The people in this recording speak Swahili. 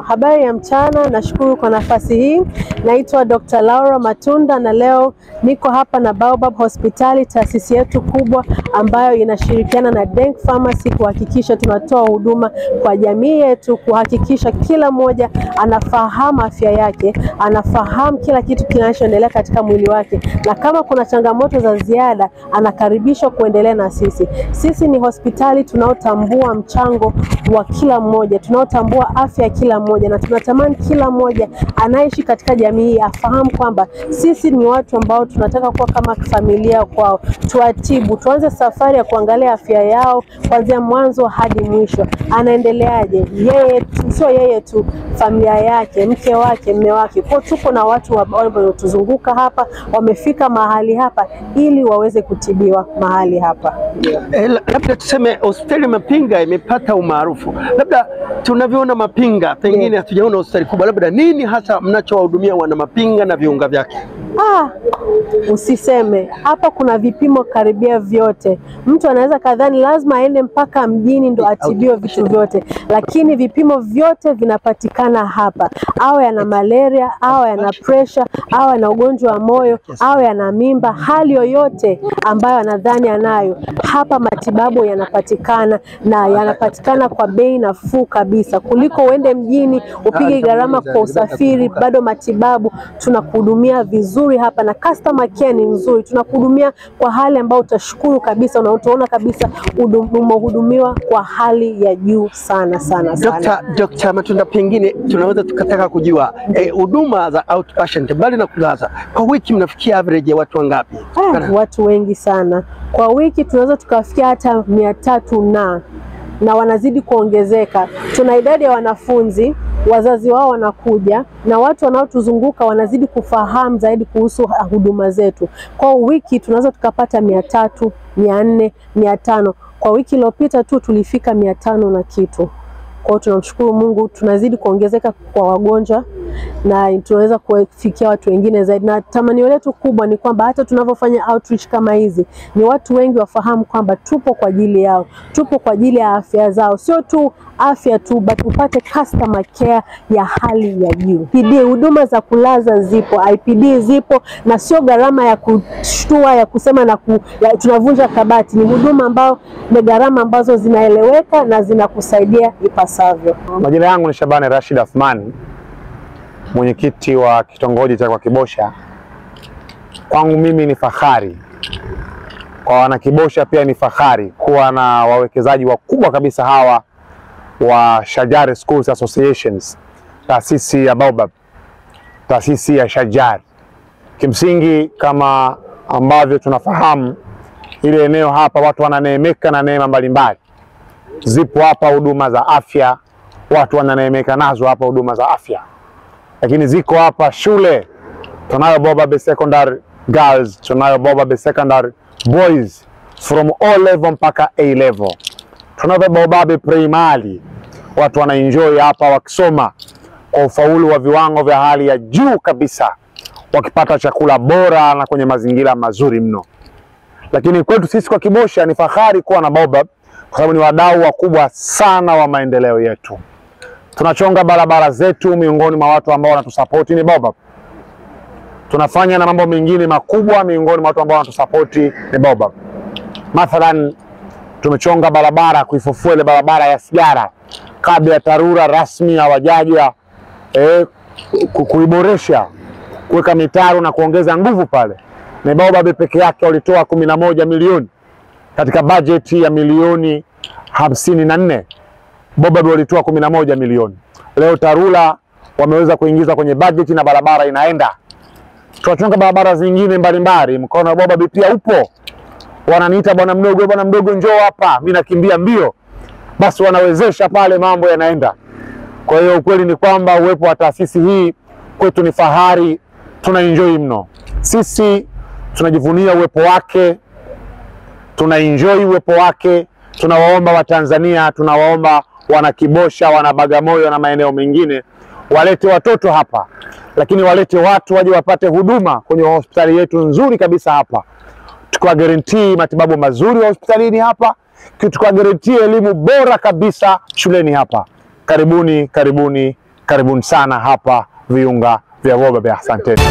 Habari ya mchana, nashukuru kwa nafasi hii. Naitwa Dr. Laura Matunda na leo niko hapa na Baobab Hospitali, taasisi yetu kubwa ambayo inashirikiana na Denk Pharmacy kuhakikisha tunatoa huduma kwa jamii yetu, kuhakikisha kila mmoja anafahamu afya yake, anafahamu kila kitu kinachoendelea katika mwili wake, na kama kuna changamoto za ziada anakaribishwa kuendelea na sisi. Sisi ni hospitali tunaotambua mchango wa kila mmoja, tunaotambua afya ya kila mmoja, na tunatamani kila mmoja anaishi katika jamii afahamu kwamba sisi ni watu ambao tunataka kuwa kama familia kwao. Tuatibu, tuanze safari ya kuangalia afya yao kuanzia mwanzo hadi mwisho. Anaendeleaje? Yeye sio yeye tu, familia yake, mke wake, mume wake. Kwa tuko na watu ambao tuzunguka hapa, wamefika mahali hapa ili waweze kutibiwa mahali hapa. Labda tuseme hospitali Mapinga imepata umaarufu. Labda tunavyoona Mapinga, pengine hatujaona hospitali kubwa. Labda nini hasa mnachowahudumia wana Mapinga na viunga vyake? Usiseme. Hapa kuna vipimo karibia vyote. Mtu anaweza kadhani lazima aende mpaka mjini ndo atibiwe vitu vyote, lakini vipimo vyote vinapatikana hapa. Awe ana malaria, awe ana pressure, awe ana ugonjwa wa moyo, awe ana mimba, hali yoyote ambayo anadhani anayo, hapa matibabu yanapatikana, na yanapatikana kwa bei nafuu kabisa kuliko uende mjini upige gharama kwa usafiri. Bado matibabu tunakuhudumia vizuri hapa, na customer care ni nzuri. Tunakuhudumia kwa hali ambayo utashukuru kabisa, na utaona kabisa umehudumiwa kwa hali ya juu sana. Dr. Matunda, pengine tunaweza tukataka kujua huduma za outpatient bali na kulaza, kwa wiki mnafikia average ya watu wangapi? Watu wengi sana. Kwa wiki tunaweza tukafikia hata 300 na wanazidi kuongezeka. Tuna idadi ya wanafunzi, wazazi wao wanakuja, na watu wanaotuzunguka wanazidi kufahamu zaidi kuhusu huduma zetu. Kwa wiki tunaweza tukapata 300, 400, 500. Kwa wiki iliyopita tu tulifika 500 na kitu. Kwa tunamshukuru Mungu, tunazidi kuongezeka kwa wagonjwa na tunaweza kufikia watu wengine zaidi. Na tamanio letu kubwa ni kwamba hata tunavyofanya outreach kama hizi, ni watu wengi wafahamu kwamba tupo kwa ajili yao, tupo kwa ajili ya afya zao. Sio tu afya tu, but upate customer care ya hali ya juu. Huduma za kulaza zipo, IPD zipo, na sio gharama ya kushtua ya kusema tunavunja kabati. Ni huduma ambao ni gharama ambazo zinaeleweka na zinakusaidia ipasavyo. Majina yangu ni Shabani Rashid Athmani, mwenyekiti wa kitongoji cha Kwa Kibosha. Kwangu mimi ni fahari, kwa wana Kibosha pia ni fahari kuwa na wawekezaji wakubwa kabisa hawa wa Shajari Schools Associations, taasisi ya Baobab, taasisi ya Shajari. Kimsingi kama ambavyo tunafahamu, ile eneo hapa watu wananeemeka na neema mbalimbali. Zipo hapa huduma za afya, watu wananeemeka nazo hapa huduma za afya. Lakini ziko hapa shule, tunayo Baobab Secondary Girls, tunayo Baobab Secondary Boys from all level mpaka A level. Tunayo Baobab Primary, watu wanaenjoy hapa wakisoma kwa ufaulu wa viwango vya hali ya juu kabisa, wakipata chakula bora na kwenye mazingira mazuri mno. Lakini kwetu sisi Kwa Kibosha ni fahari kuwa na Baobab kwa sababu ni wadau wakubwa sana wa maendeleo yetu. Tunachonga barabara zetu, miongoni mwa watu ambao wanatusapoti ni Baobab. Tunafanya na mambo mengine makubwa, miongoni mwa watu ambao wanatusapoti ni Baobab. Mathalan, tumechonga barabara, kuifufua ile barabara ya Sigara kabla ya TARURA rasmi hawajaja kuiboresha, kuweka mitaro na kuongeza nguvu pale. Ni Baobab peke yake walitoa 11 milioni katika bajeti ya milioni 54. Baobab walitoa 11 milioni. Leo TARURA wameweza kuingiza kwenye bajeti na barabara inaenda. Tunachonga barabara zingine mbalimbali, mkono wa Baobab pia upo. Wananiita bwana mdogo njoo hapa, mimi nakimbia mbio. Basi wanawezesha pale, mambo yanaenda. Kwa hiyo ukweli ni kwamba uwepo wa taasisi hii kwetu ni fahari, tunaenjoy mno. Sisi tunajivunia uwepo wake, tunaenjoy uwepo wake. Tunawaomba Watanzania, tunawaomba wana Kibosha, wana Bagamoyo na maeneo mengine walete watoto hapa, lakini walete watu waje wapate huduma kwenye hospitali yetu nzuri kabisa hapa. Tukwa guarantee matibabu mazuri wa hospitalini hapa, tukwa guarantee elimu bora kabisa shuleni hapa. Karibuni, karibuni, Karibuni sana hapa viunga vya Baobab. Asanteni.